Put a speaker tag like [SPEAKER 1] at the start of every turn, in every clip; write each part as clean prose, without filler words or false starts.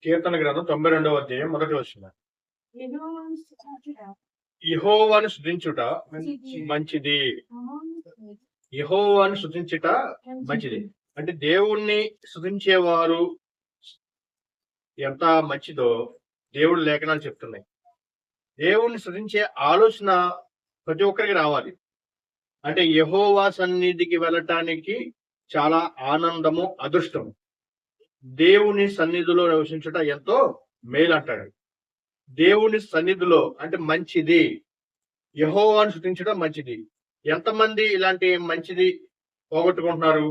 [SPEAKER 1] కీర్తన గ్రంథం 92వ అధ్యాయం మొదటి వచనం.
[SPEAKER 2] యెహోవాను స్తుతించుట
[SPEAKER 1] యెహోవాను స్తుతించుట మంచిది. యెహోవాను స్తుతించుట మంచిది. అంటే దేవుణ్ణి స్తుతించేవారు ఎంత మంచిదో దేవుడు లేఖనాలు చెప్తున్నాయి. దేవుణ్ణి స్తుతించే ఆలోచన ప్రతి ఒక్కరికి రావాలి. అంటే యెహోవా సన్నిధికి వెళ్ళటానికి చాలా ఆనందము, అదృష్టము. దేవుని సన్నిధిలో నివసించుట ఎంతో మేలు అంటాడు. దేవుని సన్నిధిలో అంటే మంచిది. యెహోవాను స్తుతించడం మంచిది. ఎంతమంది ఇలాంటి మంచిది పోగొట్టుకుంటున్నారు?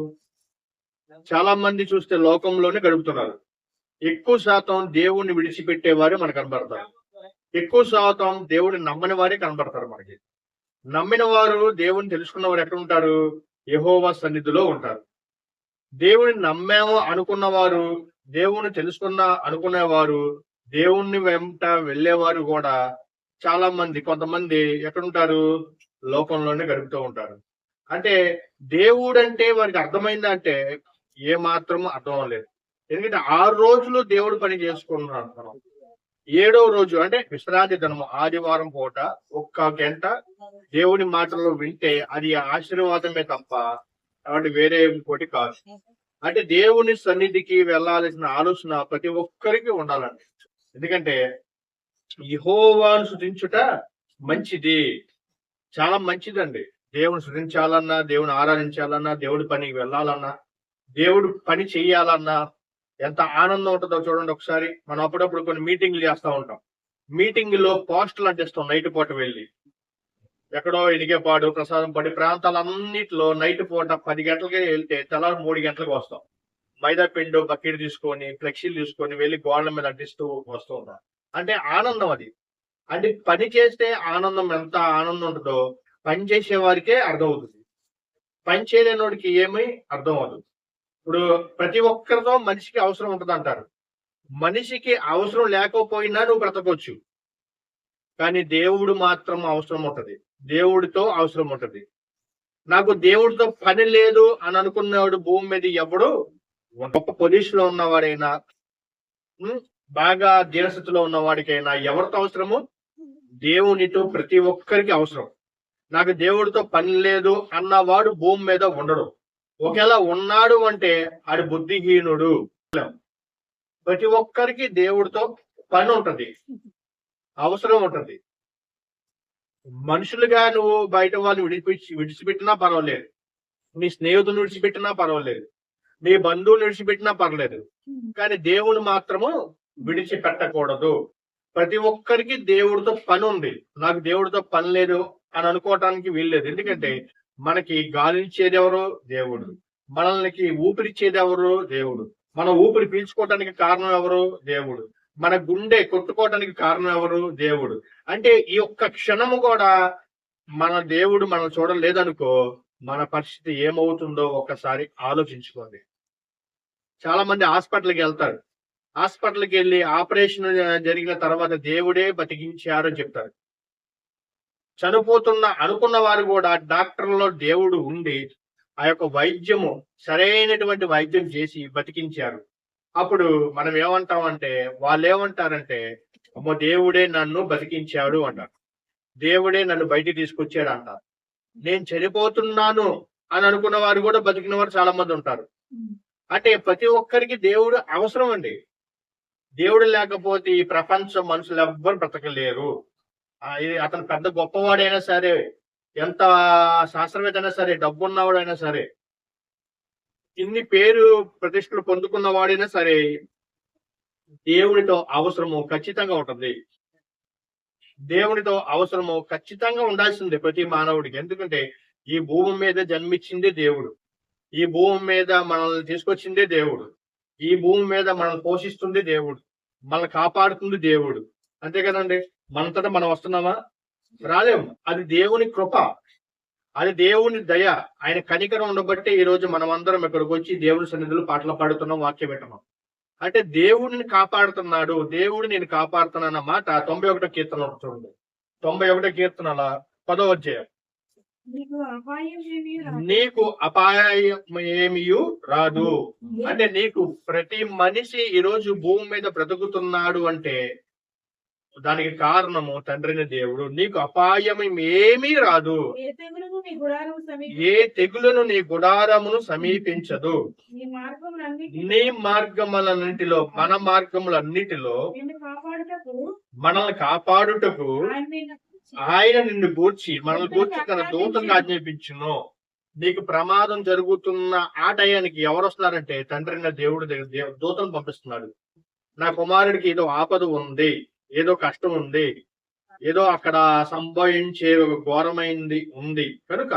[SPEAKER 1] చాలా మంది చూస్తే లోకంలోనే గడుపుతున్నారు. ఎక్కువ శాతం దేవుణ్ణి విడిచిపెట్టేవారే మనకు కనబడతారు. ఎక్కువ శాతం దేవుని నమ్మని వారే కనబడతారు మనకి. నమ్మిన వారు, దేవుని తెలుసుకున్న వారు ఎక్కడ ఉంటారు? యెహోవా సన్నిధిలో ఉంటారు. దేవుని నమ్మాము అనుకున్న వారు, దేవుని అనుకునేవారు, దేవుణ్ణి వెంట వెళ్ళేవారు కూడా చాలా మంది, కొంతమంది ఎక్కడుంటారు? లోకంలోనే గడుపుతూ ఉంటారు. అంటే దేవుడంటే వారికి అర్థమైందంటే ఏ మాత్రం అర్థం అవ్వలేదు. ఎందుకంటే 6 రోజులు దేవుడు పని చేసుకున్నాడు. మనం 7వ రోజు అంటే విశ్రాంతి దినము ఆదివారం పూట 1 గంట దేవుని మాటలు వింటే అది ఆశీర్వాదమే తప్ప అంటే వేరే ఇంకోటి కాదు. అంటే దేవుని సన్నిధికి వెళ్ళాల్సిన ఆలోచన ప్రతి ఒక్కరికి ఉండాలండి. ఎందుకంటే యెహోవాను స్తుతించుట మంచిది, చాలా మంచిదండి. దేవుని స్తుతించాలన్నా, దేవుని ఆరాధించాలన్నా, దేవుడి పనికి వెళ్ళాలన్నా, దేవుడు పని చెయ్యాలన్నా ఎంత ఆనందం ఉంటుందో చూడండి ఒకసారి. మనం అప్పుడప్పుడు కొన్ని మీటింగ్లు చేస్తూ ఉంటాం. మీటింగ్ లో పోస్టులు అంటిస్తాం నైట్ పూట వెళ్ళి. ఎక్కడో ఇనికేపాడు, ప్రసాదం పడి ప్రాంతాలన్నిటిలో నైట్ పూట 10 గంటలకే వెళ్తే తెల్లారి 3 గంటలకు వస్తాం. మైదా పిండి బకెట్ తీసుకొని, ఫ్లెక్సీలు తీసుకొని వెళ్ళి గోడల మీద అంటిస్తూ వస్తూ ఉంటాం. అంటే ఆనందం అది. అంటే పని చేస్తే ఆనందం ఎంత ఆనందం ఉంటుందో పని చేసే వారికే అర్థం అవుతుంది. పని చేయలేనోడికి ఏమీ అర్థం అవుతుంది. ఇప్పుడు ప్రతి ఒక్కరితో మనిషికి అవసరం ఉంటుంది అంటారు. మనిషికి అవసరం లేకపోయినా నువ్వు బ్రతకొచ్చు. కానీ దేవుడు మాత్రం అవసరం ఉంటది. దేవుడితో అవసరం ఉంటది. నాకు దేవుడితో పని లేదు అని అనుకున్నవాడు భూమి మీద ఎవడు గొప్ప పొజిషన్ లో ఉన్నవాడైనా, బాగా దీనస్థితిలో ఉన్నవాడికైనా ఎవరితో అవసరము? దేవునితో ప్రతి ఒక్కరికి అవసరం. నాకు దేవుడితో పని లేదు అన్నవాడు భూమి మీద ఉండడు. ఒకవేళ ఉన్నాడు అంటే ఆడు బుద్ధిహీనుడు. ప్రతి ఒక్కరికి దేవుడితో పని ఉంటది, అవసరం ఉంటది. మనుషులుగా నువ్వు బయట వాళ్ళు విడిచిపెట్టినా పర్వాలేదు, నీ స్నేహితులు విడిచిపెట్టినా పర్వాలేదు, నీ బంధువులు విడిచిపెట్టినా పర్లేదు, కానీ దేవుని మాత్రము విడిచిపెట్టకూడదు. ప్రతి ఒక్కరికి దేవుడితో పని ఉంది. నాకు దేవుడితో పని లేదు అని అనుకోవటానికి వీల్లేదు. ఎందుకంటే మనకి గాలిచ్చేది ఎవరు? దేవుడు. మనల్ని ఊపిరిచ్చేది ఎవరు? దేవుడు. మన ఊపిరి పీల్చుకోవటానికి కారణం ఎవరు? దేవుడు. మన గుండె కొట్టుకోవటానికి కారణం ఎవరు? దేవుడు. అంటే ఈ ఒక్క క్షణము కూడా మన దేవుడు మనం చూడలేదనుకో, మన పరిస్థితి ఏమవుతుందో ఒక్కసారి ఆలోచించుకోండి. చాలా మంది హాస్పిటల్కి వెళ్తారు. హాస్పిటల్కి వెళ్ళి ఆపరేషన్ జరిగిన తర్వాత దేవుడే బతికించారు అని చెప్తారు. చనిపోతున్న అనుకున్న వారు కూడా డాక్టర్లో దేవుడు ఉండి ఆ యొక్క వైద్యము సరైనటువంటి వైద్యం చేసి బతికించారు. అప్పుడు మనం ఏమంటామంటే, వాళ్ళు ఏమంటారంటే, అమ్మో దేవుడే నన్ను బతికించాడు అంటారు. దేవుడే నన్ను బయటికి తీసుకొచ్చాడు అంటారు. నేను చనిపోతున్నాను అని అనుకున్న వారు కూడా బతికిన వారు చాలా మంది ఉంటారు. అంటే ప్రతి ఒక్కరికి దేవుడు అవసరం అండి. దేవుడు లేకపోతే ఈ ప్రపంచం మనుషులు ఎవ్వరు బ్రతకలేరు. అతను పెద్ద గొప్పవాడైనా సరే, ఎంత శాస్త్రవేత్త అయినా సరే, డబ్బున్నవాడైనా సరే, ఇన్ని పేరు ప్రతిష్టలు పొందుకున్న వాడైనా సరే, దేవునితో అవసరము ఖచ్చితంగా ఉంటుంది. దేవునితో అవసరము ఖచ్చితంగా ఉండాల్సిందే ప్రతి మానవుడికి. ఎందుకంటే ఈ భూమి మీద జన్మించిందే దేవుడు. ఈ భూమి మీద మనల్ని తీసుకొచ్చిందే దేవుడు. ఈ భూమి మీద మనల్ని పోషిస్తుంది దేవుడు. మనల్ని కాపాడుతుంది దేవుడు. అంతే కదండి. మనంతటా మనం వస్తున్నామా? రాలేము. అది దేవుని కృప, అది దేవుని దయ, ఆయన కనికరం ఉండబట్టి ఈ రోజు మనం అందరం ఇక్కడికి వచ్చి దేవుని సన్నిధిలో పాటలు పాడుతున్నాం, వాక్యం వింటున్నాం. అంటే దేవుడిని కాపాడుతున్నాడు, దేవుడు నేను కాపాడుతున్నాను అన్న మాట 91వ కీర్తన చూడండి. 91వ కీర్తనల 10వ అధ్యాయం.
[SPEAKER 2] నీకు అపాయం ఏమీ రాదు.
[SPEAKER 1] నీకు అపాయం ఏమియు రాదు. అంటే నీకు ప్రతి మనిషి ఈ రోజు భూమి మీద బ్రతుకుతున్నాడు అంటే దానికి కారణము తండ్రిని దేవుడు. నీకు అపాయం ఏమీ రాదు.
[SPEAKER 2] ఏ తెగులును నీ గుడారము
[SPEAKER 1] ఏ తెగులను నీ గుడారమును సమీపించదు.
[SPEAKER 2] నీ మార్గములన్నిటిలో
[SPEAKER 1] నీ మార్గములన్నిటిలో, మన మార్గములన్నిటిలో
[SPEAKER 2] నిన్ను కాపాడుటకు
[SPEAKER 1] మనల్ని కాపాడుటకు
[SPEAKER 2] ఆయన నిన్ను
[SPEAKER 1] ఆయన నిన్ను గూర్చి మనల్ని గూర్చి తన దూతను ఆజ్ఞాపించును. నీకు ప్రమాదం జరుగుతున్న ఆ టయానికి ఎవరు వస్తున్నారంటే తండ్రి అయిన దేవుడు దూతను పంపిస్తున్నాడు. నా కుమారుడికి ఏదో ఆపద ఉంది, ఏదో కష్టం ఉంది, ఏదో అక్కడ సంభవించే ఒక ఘోరమైంది ఉంది కనుక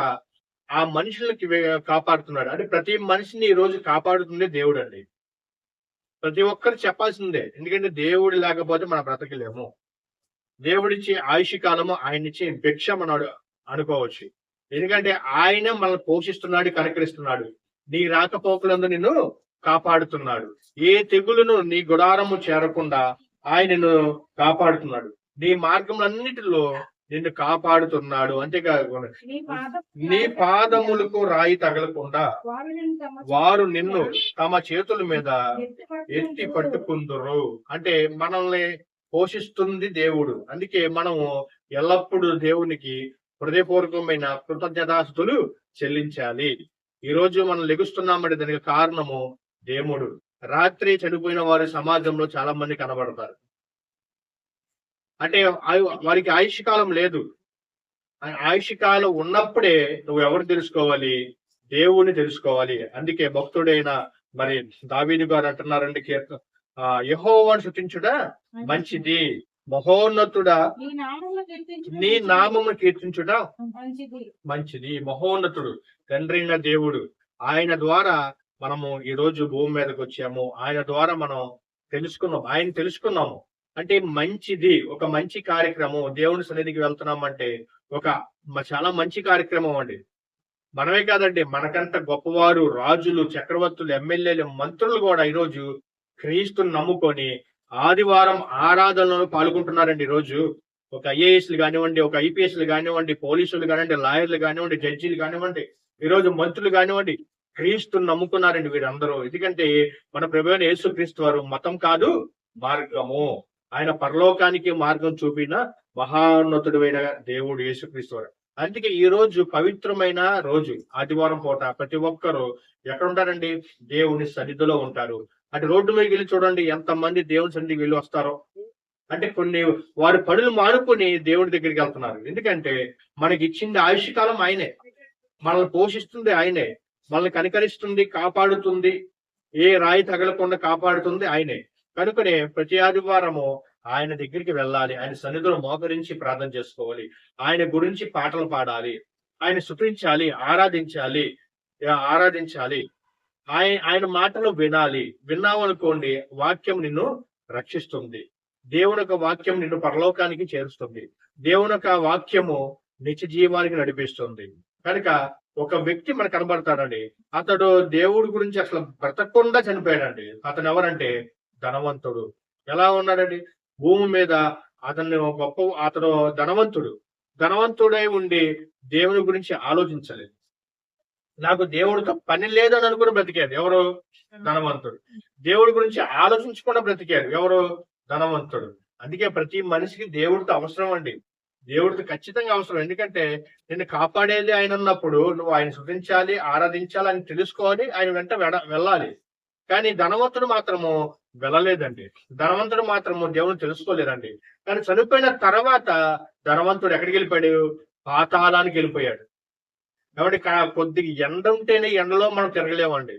[SPEAKER 1] ఆ మనుషులకి కాపాడుతున్నాడు. అంటే ప్రతి మనిషిని ఈ రోజు కాపాడుతుంది దేవుడు అండి. ప్రతి ఒక్కరు చెప్పాల్సిందే, ఎందుకంటే దేవుడు లేకపోతే మనం బ్రతకలేము. దేవుడిచ్చే ఆయుష్ కాలము ఆయన ఇచ్చే భిక్ష మనం అనుకోవచ్చు. ఎందుకంటే ఆయన మనల్ని పోషిస్తున్నాడు, కనికరిస్తున్నాడు. నీ రాకపోకలందు నిన్ను కాపాడుతున్నాడు. ఏ తెగులును నీ గుడారము చేరకుండా ఆయనను కాపాడుతున్నాడు. నీ మార్గములన్నిటిలో నిన్ను కాపాడుతున్నాడు. అంతేకాకుండా
[SPEAKER 2] నీ
[SPEAKER 1] నీ పాదములకు రాయి తగలకుండా వారు నిన్ను తమ చేతుల మీద ఎత్తి పట్టుకుందురు. అంటే మనల్ని పోషిస్తుంది దేవుడు. అందుకే మనము ఎల్లప్పుడూ దేవునికి హృదయపూర్వకమైన కృతజ్ఞతాస్తుతులు చెల్లించాలి. ఈ రోజు మనం లెగుస్తున్నామంటే దానికి కారణము దేవుడు. రాత్రి చనిపోయిన వారి సమాజంలో చాలా మంది కనబడతారు. అంటే వారికి ఆయుష్ కాలం లేదు. ఆయుష్ కాలం ఉన్నప్పుడే నువ్వు ఎవరు తెలుసుకోవాలి? దేవుణ్ణి తెలుసుకోవాలి. అందుకే భక్తుడైన మరి దావీదు గారు అంటున్నారండి, యెహోవాను స్తుతించుట మంచిది, మహోన్నతుడా నీ నామమును కీర్తించుట మంచిది. మహోన్నతుడు తండ్రి అయిన దేవుడు, ఆయన ద్వారా మనము ఈ రోజు భూమి మీదకి వచ్చాము. ఆయన ద్వారా మనం తెలుసుకున్నాము. అంటే మంచిది, ఒక మంచి కార్యక్రమం. దేవుని సన్నిధికి వెళ్తున్నామంటే ఒక చాలా మంచి కార్యక్రమం అండి. మనమే కాదండి, మనకంట గొప్పవారు, రాజులు, చక్రవర్తులు, ఎమ్మెల్యేలు, మంత్రులు కూడా ఈరోజు క్రీస్తుని నమ్ముకొని ఆదివారం ఆరాధనలో పాల్గొంటున్నారండి. ఈరోజు ఒక ఐఏఎస్లు కానివ్వండి, ఒక ఐపీఎస్లు కానివ్వండి, పోలీసులు కానివ్వండి, లాయర్లు కానివ్వండి, జడ్జీలు కానివ్వండి, ఈరోజు మంత్రులు కానివ్వండి, క్రీస్తుని నమ్ముకున్నారండి వీరందరూ. ఎందుకంటే మన ప్రభువైన యేసుక్రీస్తు వారు మతం కాదు, మార్గము. ఆయన పరలోకానికి మార్గం చూపిన మహాన్నతుడైన దేవుడు యేసుక్రీస్తు వారు. అందుకే ఈ రోజు పవిత్రమైన రోజు, ఆదివారం పూట ప్రతి ఒక్కరు ఎక్కడ ఉంటారండి? దేవుని సన్నిధిలో ఉంటారు. అంటే రోడ్డు మీద వెళ్ళి చూడండి ఎంత మంది దేవుని సన్నిధికి వెళ్ళి వస్తారో. అంటే కొన్ని వారి పనులు మానుకొని దేవుడి దగ్గరికి వెళ్తున్నారు. ఎందుకంటే మనకి ఇచ్చింది ఆయుష్ కాలం ఆయనే, మనల్ని పోషిస్తుంది ఆయనే, మనల్ని కనికరిస్తుంది, కాపాడుతుంది, ఏ రాయి తగలకుండా కాపాడుతుంది ఆయనే. కనుకనే ప్రతి ఆదివారము ఆయన దగ్గరికి వెళ్ళాలి, ఆయన సన్నిధిలో మోకరించి ప్రార్థన చేసుకోవాలి, ఆయన గురించి పాటలు పాడాలి, ఆయన స్తుతించాలి, ఆరాధించాలి. ఆయన మాటలు వినాలి. విన్నామనుకోండి, వాక్యం నిన్ను రక్షిస్తుంది. దేవుని యొక్క వాక్యం నిన్ను పరలోకానికి చేరుస్తుంది. దేవుని యొక్క వాక్యము నిత్య జీవానికి నడిపిస్తుంది. కనుక ఒక వ్యక్తి మనకు కనబడతాడండి, అతడు దేవుడి గురించి అసలు బ్రతకకుండా చనిపోయాడండి. అతను ఎవరంటే ధనవంతుడు. ఎలా ఉన్నాడండి? భూమి మీద అతడు ధనవంతుడై ఉండి దేవుని గురించి ఆలోచించలేదు. నాకు దేవుడితో పని లేదని అనుకుని బ్రతికాడు ఎవరు? ధనవంతుడు. దేవుడి గురించి ఆలోచించకుండా బ్రతికాడు ఎవరు? ధనవంతుడు. అందుకే ప్రతి మనిషికి దేవుడితో అవసరం అండి. దేవుడితో ఖచ్చితంగా అవసరం. ఎందుకంటే నిన్ను కాపాడేది ఆయన ఉన్నప్పుడు నువ్వు ఆయన స్తుతించాలి, ఆరాధించాలి, అని తెలుసుకోవాలి, ఆయన వెంట వెళ్ళాలి. కానీ ధనవంతుడు మాత్రము వెళ్ళలేదండి. ధనవంతుడు మాత్రము దేవుని తెలుసుకోలేదండి. కానీ చనిపోయిన తర్వాత ధనవంతుడు ఎక్కడికి వెళ్ళిపోయాడు? పాతాళానికి వెళ్ళిపోయాడు. కాబట్టి కొద్దిగా ఎండ ఉంటేనే ఎండలో మనం తిరగలేమండి.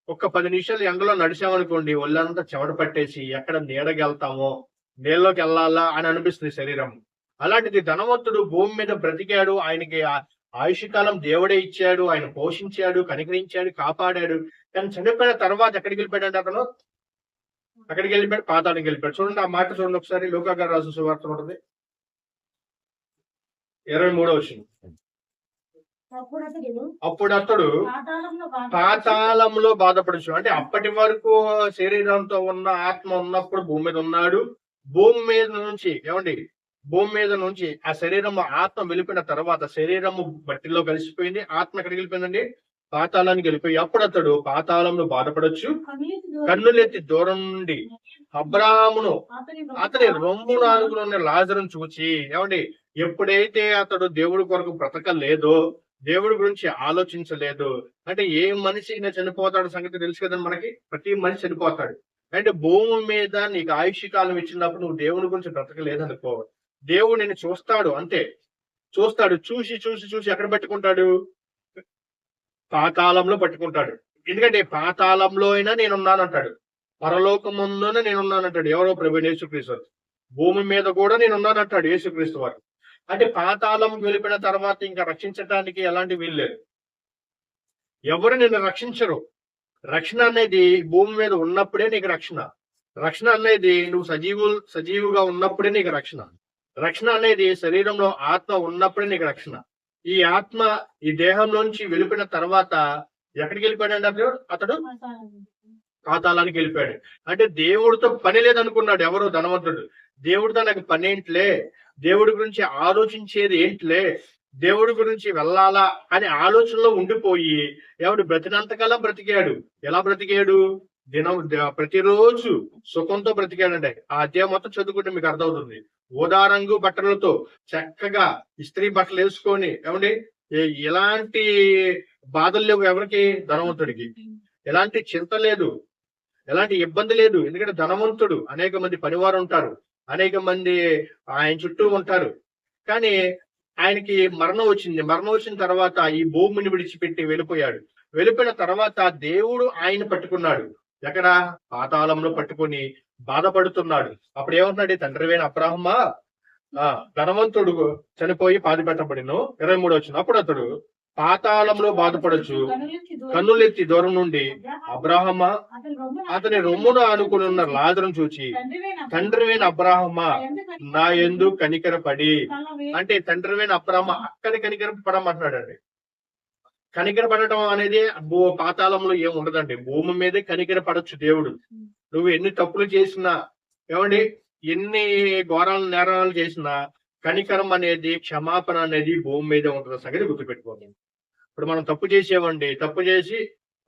[SPEAKER 1] ఒక్క 10 నిమిషాలు ఎండలో నడిచామనుకోండి, ఒళ్ళంతా చెమట పట్టేసి ఎక్కడ నీడకి వెళ్తామో, నీళ్ళలోకి వెళ్ళాలా అని అనిపిస్తుంది శరీరం. అలాంటిది ధనవంతుడు భూమి మీద బ్రతికాడు. ఆయనకి ఆయుష్ కాలం దేవుడే ఇచ్చాడు, ఆయన పోషించాడు, కనికరించాడు, కాపాడాడు. కానీ చనిపోయిన తర్వాత ఎక్కడికి వెళ్ళిపోయాడు? అక్కడికి వెళ్ళిపోయాడు, పాతాళానికి వెళ్ళిపోయాడు. చూడండి ఆ మాట చూడండి ఒకసారి. లూకా గారు రాసిన సువార్త ఉంటుంది 23వ వచనం. అప్పుడు అతడు పాతాళంలో బాధపడచ్చు. అంటే అప్పటి వరకు శరీరంతో ఉన్న ఆత్మ ఉన్నప్పుడు భూమి మీద ఉన్నాడు. భూమి మీద నుంచి ఏమండి భూమి మీద నుంచి ఆ శరీరము ఆత్మ వెళ్ళిపోయిన తర్వాత శరీరము మట్టిలో కలిసిపోయింది. ఆత్మ ఎక్కడికి వెళ్ళిపోయిందండి? పాతాళానికి వెళ్ళిపోయి అప్పుడు అతడు పాతాళంలో బాధపడొచ్చు. కన్నులెత్తి దూరం నుండి అబ్రాహామును అతని రొమ్మున ఆనుకుని ఉన్న లాజరును చూచి, ఏమండి, ఎప్పుడైతే అతడు దేవుడి కొరకు బ్రతకలేదో, దేవుడి గురించి ఆలోచించలేదు, అంటే ఏ మనిషి అయినా చనిపోతాడు సంగతి తెలుసు కదండి మనకి. ప్రతి మనిషి చనిపోతాడు. అంటే భూమి మీద నీకు ఆయుష్య కాలం ఇచ్చినప్పుడు నువ్వు దేవుడి గురించి బ్రతకలేదనుకో, దేవుడు నిన్ను చూస్తాడు అంతే. చూస్తాడు. చూసి చూసి చూసి ఎక్కడ పట్టుకుంటాడు? పాతాళంలో పట్టుకుంటాడు. ఎందుకంటే పాతాళంలో అయినా నేనున్నానంటాడు, పరలోకమందున నేనున్నానంటాడు. ఎవరో ప్రభువైన యేసుక్రీస్తు వారు. భూమి మీద కూడా నేనున్నానంటాడు యేసుక్రీస్తు వారు. అంటే పాతాళం వెళ్ళిపోయిన తర్వాత ఇంకా రక్షించడానికి ఎలాంటి వీలు లేదు. ఎవరు నిన్ను రక్షించరు. రక్షణ అనేది భూమి మీద ఉన్నప్పుడే నీకు రక్షణ. రక్షణ అనేది నువ్వు సజీవుగా ఉన్నప్పుడే నీకు రక్షణ. రక్షణ అనేది శరీరంలో ఆత్మ ఉన్నప్పుడే నీకు రక్షణ. ఈ ఆత్మ ఈ దేహంలోంచి వెళ్ళిపోయిన తర్వాత ఎక్కడికి వెళ్ళిపోయాడు? అతడు పాతాళానికి వెళ్ళిపోయాడు. అంటే దేవుడితో పని లేదనుకున్నాడు ఎవరో ధనవంతుడు. దేవుడితో నాకు పని ఏంట్లే, దేవుడి గురించి ఆలోచించేది ఏంట్లే, దేవుడి గురించి వెళ్ళాలా అనే ఆలోచనలో ఉండిపోయి ఎవడు బ్రతినంతకాలం బ్రతికాడు. ఎలా బ్రతికాడు? ప్రతిరోజు సుఖంతో బ్రతికాడండి. ఆ అధ్యాయం మొత్తం చదువుకుంటే మీకు అర్థమవుతుంది. ఊదారంగు బట్టలతో చక్కగా ఇస్త్రీ బట్టలు వేసుకొని, ఏమండి, ఎలాంటి బాధలు లేవు ఎవరికి? ధనవంతుడికి. ఎలాంటి చింత లేదు, ఎలాంటి ఇబ్బంది లేదు. ఎందుకంటే ధనవంతుడు, అనేక మంది పనివారు ఉంటారు, అనేక మంది ఆయన చుట్టూ ఉంటారు. కానీ ఆయనకి మరణం వచ్చింది. మరణం వచ్చిన తర్వాత ఈ భూమిని విడిచిపెట్టి వెళ్ళిపోయాడు. వెళ్ళిపోయిన తర్వాత దేవుడు ఆయన పట్టుకున్నాడు. ఎక్కడ? పాతాళంలో పట్టుకొని బాధపడుతున్నాడు. అప్పుడు ఏమంటున్నాడు? తండ్రివైన అబ్రాహామా, ధనవంతుడు చనిపోయి పాతి పెట్టబడిను. 23 వచ్చిన అప్పుడు అతడు పాతాళంలో బాధపడచ్చు, కన్నులెత్తి దూరం నుండి అబ్రాహామా అతని రొమ్మును ఆనుకుని ఉన్న లాజరును చూచి, తండ్రివైన అబ్రాహామా నా యందు కనికరపడి. అంటే తండ్రివైన అబ్రాహామా అక్కడ కనికరపడమంటున్నాడండి. కనికరపడటం అనేది పాతాళంలో ఏం ఉండదండి. భూమి మీదే కనికరపడచ్చు దేవుడు. నువ్వు ఎన్ని తప్పులు చేసినా, ఏమండి, ఎన్ని ఘోరాలు నేరాలు చేసినా కనికరం అనేది, క్షమాపణ అనేది భూమి మీదే ఉంటుంది. సంగతి గుర్తుపెట్టుకోండి. ఇప్పుడు మనం తప్పు చేసేవండి, తప్పు చేసి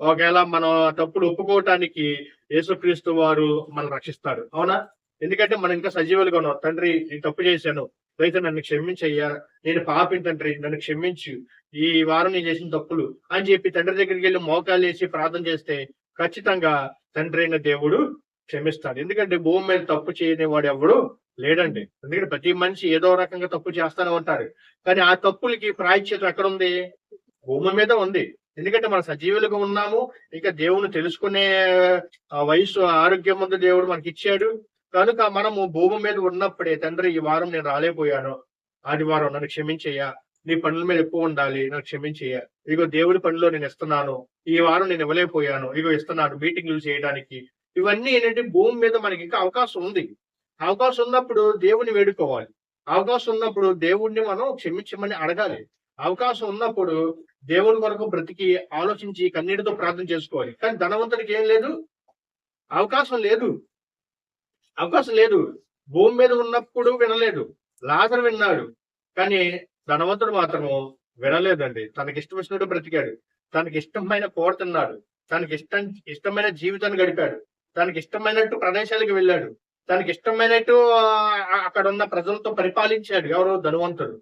[SPEAKER 1] ఒకవేళ మనం తప్పులు ఒప్పుకోవటానికి యేసుక్రీస్తు వారు మనం రక్షిస్తారు. అవునా? ఎందుకంటే మనం ఇంకా సజీవులుగా ఉన్నాం. తండ్రి, నేను తప్పు చేశాను, అయితే నన్ను క్షమించయ్యా, నేను పాపిని తండ్రి, నన్ను క్షమించు, ఈ వారం నేను చేసిన తప్పులు అని చెప్పి తండ్రి దగ్గరికి వెళ్ళి మోకాలు వేసి ప్రార్థన చేస్తే ఖచ్చితంగా తండ్రి అయిన దేవుడు క్షమిస్తాడు. ఎందుకంటే భూమి మీద తప్పు చేయని వాడు ఎవడు లేడండి. ఎందుకంటే ప్రతి మనిషి ఏదో రకంగా తప్పు చేస్తానే ఉంటారు. కానీ ఆ తప్పులకి ప్రాయశ్చిత్తం ఎక్కడుంది? భూమి మీద ఉంది. ఎందుకంటే మనం సజీవులుగా ఉన్నాము. ఇంకా దేవుని తెలుసుకునే వయసు, ఆరోగ్యం ముందు దేవుడు మనకి ఇచ్చాడు. కనుక మనము భూమి మీద ఉన్నప్పుడే, తండ్రి ఈ వారం నేను రాలేపోయాను, ఆదివారం నన్ను క్షమించయ్యా, నీ పనుల మీద ఎక్కువ ఉండాలి, నన్ను క్షమించయ్యా, ఇగో దేవుడి పనిలో నేను ఇస్తున్నాను, ఈ వారం నేను ఇవ్వలేకపోయాను, ఇగో ఇస్తున్నాను మీటింగ్లు చేయడానికి. ఇవన్నీ ఏంటంటే భూమి మీద మనకి ఇంకా అవకాశం ఉంది. అవకాశం ఉన్నప్పుడు దేవుని వేడుకోవాలి. అవకాశం ఉన్నప్పుడు దేవుణ్ణి మనం క్షమించమని అడగాలి. అవకాశం ఉన్నప్పుడు దేవుని కొరకు బ్రతికి ఆలోచించి కన్నీటితో ప్రార్థన చేసుకోవాలి. కానీ ధనవంతుడికి ఏం లేదు, అవకాశం లేదు. అవకాశం లేదు. భూమి మీద ఉన్నప్పుడు వినలేదు. లాజరు విన్నాడు, కానీ ధనవంతుడు మాత్రము వినలేదండి. తనకి ఇష్టం వచ్చినట్టు బ్రతికాడు, తనకి ఇష్టమైన కూర తిన్నాడు, తనకి ఇష్టమైన జీవితాన్ని గడిపాడు, తనకి ఇష్టమైనట్టు ప్రదేశాలకు వెళ్ళాడు, తనకి ఇష్టమైనట్టు అక్కడ ఉన్న ప్రజలతో పరిపాలించాడు. ఎవరు? ధనవంతుడు.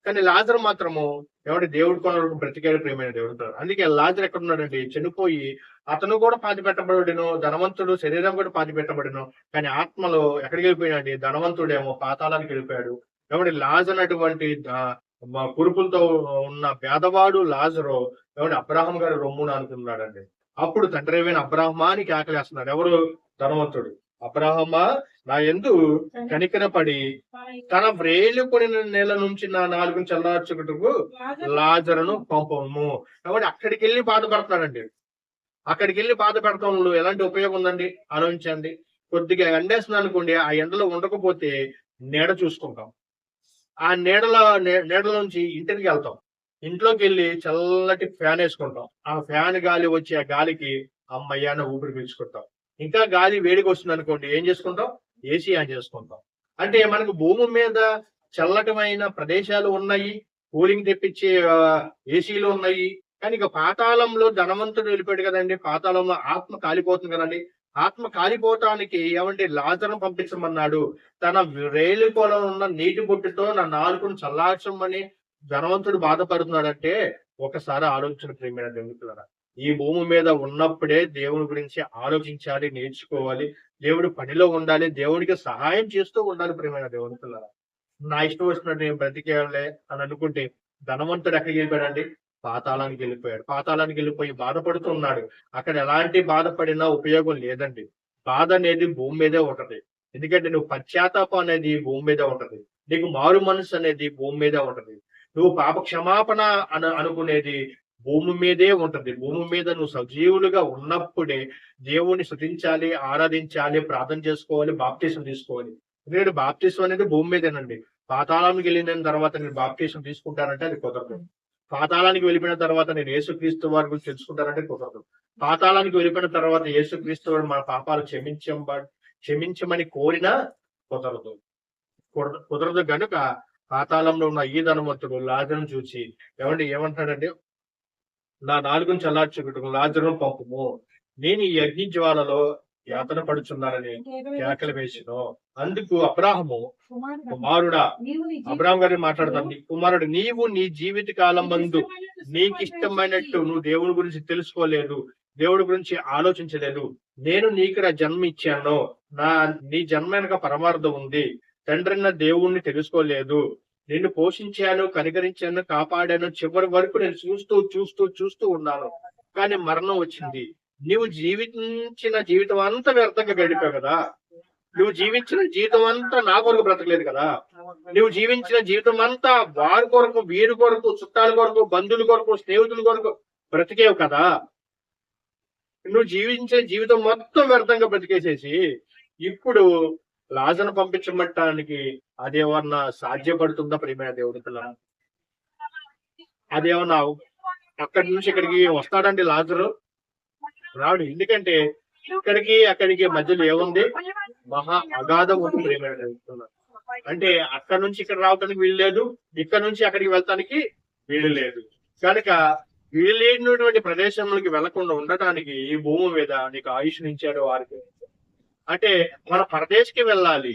[SPEAKER 1] కానీ లాజరు మాత్రము ఎవరి? దేవుడి కొరకు బ్రతికాడు, ప్రియమైన దేవుడు. అందుకే లాజరు ఎక్కడ ఉన్నాడండి? చనిపోయి అతను కూడా పాతి పెట్టబడిను, ధనవంతుడు శరీరం కూడా పాతి పెట్టబడిను. కానీ ఆత్మలో ఎక్కడికి వెళ్ళిపోయాడండి? ధనవంతుడేమో పాతాళానికి వెళ్ళిపోయాడు. ఎవరి? లాజరు అటువంటి కురుపులతో ఉన్న పేదవాడు లాజరు ఎవరి? అబ్రాహాం గారి రొమ్మును అనుకున్నాడండి. అప్పుడు తండ్రివైన అబ్రాహామా అని కేకలేస్తున్నాడు. ఎవరు? ధనవంతుడు. అబ్రాహామా నా యందు కనికరపడి తన వ్రేలుకొని నేల నుంచి నా నాలుగును చల్లార్చుటకు లాజరును పంపము. కాబట్టి అక్కడికి వెళ్ళి బాధపడుతున్నాడండి. అక్కడికి వెళ్ళి బాధపడటంలో ఎలాంటి ఉపయోగం ఉందండి? ఆలోచించండి. కొద్దిగా ఎండేస్తుంది అనుకోండి, ఆ ఎండలో ఉండకపోతే నీడ చూసుకుంటాం. ఆ నీడలోంచి ఇంటికి వెళ్తాం. ఇంట్లోకి వెళ్ళి చల్లటి ఫ్యాన్ వేసుకుంటాం. ఆ ఫ్యాన్ గాలి వచ్చి ఆ గాలికి అమ్మయ్యాన ఊపిరి పీల్చుకుంటాం. ఇంకా గాలి వేడికి వస్తుంది అనుకోండి, ఏం చేసుకుంటాం? ఏసీ ఆన్ చేసుకుంటాం. అంటే మనకు భూమి మీద చల్లటమైన ప్రదేశాలు ఉన్నాయి, కూలింగ్ తెప్పించే ఏసీలు ఉన్నాయి. కానీ ఇక పాతాళంలో ధనవంతుడు వెళ్ళిపోయాడు కదండి, పాతాళంలో ఆత్మ కాలిపోతుంది కదండి. ఆత్మ కాలిపోవటానికి ఏమంటే లాజరును పంపించమన్నాడు. తన రేలుకొన ఉన్న నీటి బొట్టుతో నా నాలుకను చల్లార్చమని ధనవంతుడు బాధపడుతున్నాడంటే ఒకసారి ఆలోచన ప్రియమైన దేవుడులారా. ఈ భూమి మీద ఉన్నప్పుడే దేవుని గురించి ఆలోచించాలి, నేర్చుకోవాలి. దేవుడు పనిలో ఉండాలి, దేవుడికి సహాయం చేస్తూ ఉండాలి ప్రియమైన దేవుడులారా. నా ఇష్టం వచ్చినట్టు నేను బ్రతికేయాలి అని అనుకుంటే ధనవంతుడు ఎక్కడికి వెళ్ళిపోయాడండి? పాతాళానికి వెళ్ళిపోయాడు. పాతాళానికి వెళ్ళిపోయి బాధపడుతూ ఉన్నాడు. అక్కడ ఎలాంటి బాధపడినా ఉపయోగం లేదండి. బాధ అనేది భూమి మీదే ఉంటది. ఎందుకంటే నువ్వు పశ్చాత్తాపం అనేది భూమి మీదే ఉంటది. నీకు మారు మనసు అనేది భూమి మీదే ఉంటది. నువ్వు పాప క్షమాపణ అనుకునేది భూమి మీదే ఉంటది. భూమి మీద నువ్వు సజీవులుగా ఉన్నప్పుడే దేవుణ్ణి స్తుతించాలి, ఆరాధించాలి, ప్రార్థన చేసుకోవాలి, బాప్తీసం తీసుకోవాలి. ఎందుకంటే బాప్తీసం అనేది భూమి మీదేనండి. పాతాళానికి వెళ్ళిన తర్వాత నేను బాప్తీసం తీసుకుంటానంటే అది కుదరదు. పాతాళానికి వెళ్ళిపోయిన తర్వాత నేను యేసుక్రీస్తు వారి గురించి తెలుసుకుంటానంటే కుదరదు. పాతాళానికి వెళ్ళిపోయిన తర్వాత యేసుక్రీస్తు వారు మన పాపాలు క్షమించమని కోరినా కుదరదు. కుదరదు గనుక పాతాళంలో ఉన్న ఈ ధనవంతుడు లాజరును చూసి ఏమంటాడంటే, నా నాలుగును చల్లార్చుకుంటూ లాజరును పంపుము, నేను ఈ అగ్ని జ్వాలలో యాతన పడుచున్నానని కేకలు వేసిను. అందుకు అబ్రాహము, కుమారుడా, అబ్రాహం గారిని మాట్లాడుతాను, కుమారుడు, నీవు నీ జీవిత కాలం మందు నీకు ఇష్టమైనట్టు నువ్వు దేవుడి గురించి తెలుసుకోలేదు, దేవుడి గురించి ఆలోచించలేదు. నేను నీకు నా జన్మ ఇచ్చాను, నీ జన్మ వెనక పరమార్థం ఉంది. తండ్రిన దేవుణ్ణి తెలుసుకోలేదు. నిన్ను పోషించాను, కనికరించాను, కాపాడాను. చివరి వరకు నేను చూస్తూ ఉన్నాను. కానీ మరణం వచ్చింది. నువ్వు జీవించిన జీవితం అంతా వ్యర్థంగా గడిపావు కదా. నువ్వు జీవించిన జీవితం అంతా నా కొరకు బ్రతకలేదు కదా. నువ్వు జీవించిన జీవితం అంతా వారి కొరకు, వీరి కొరకు, చుట్టాల కొరకు, బంధువుల కొరకు, స్నేహితుల కొరకు బ్రతికేవు కదా. నువ్వు జీవించే జీవితం మొత్తం వ్యర్థంగా బ్రతికేసేసి ఇప్పుడు లాజరును పంపించమనటానికి అదేమన్నా సాధ్యపడుతుందా ప్రియమైన దేవుడి పిల్లలు? అదేమన్నా అక్కడి నుంచి ఇక్కడికి వస్తాడండి లాజరు? రాడు. ఎందుకంటే ఇక్కడికి అక్కడికి మధ్యలో ఏముంది? మహా అగాధం ఉంది ప్రియమైన దేవుడి పిల్లలు. అంటే అక్కడి నుంచి ఇక్కడ రావడానికి వీలు లేదు, ఇక్కడ నుంచి అక్కడికి వెళ్తానికి వీలు లేదు. కనుక వీలు లేనటువంటి ప్రదేశంలోకి వెళ్లకుండా ఉండటానికి ఈ భూమి మీద నీకు ఆయుష్నిచ్చాడు వారికి. అంటే మన పరదేశికి వెళ్ళాలి.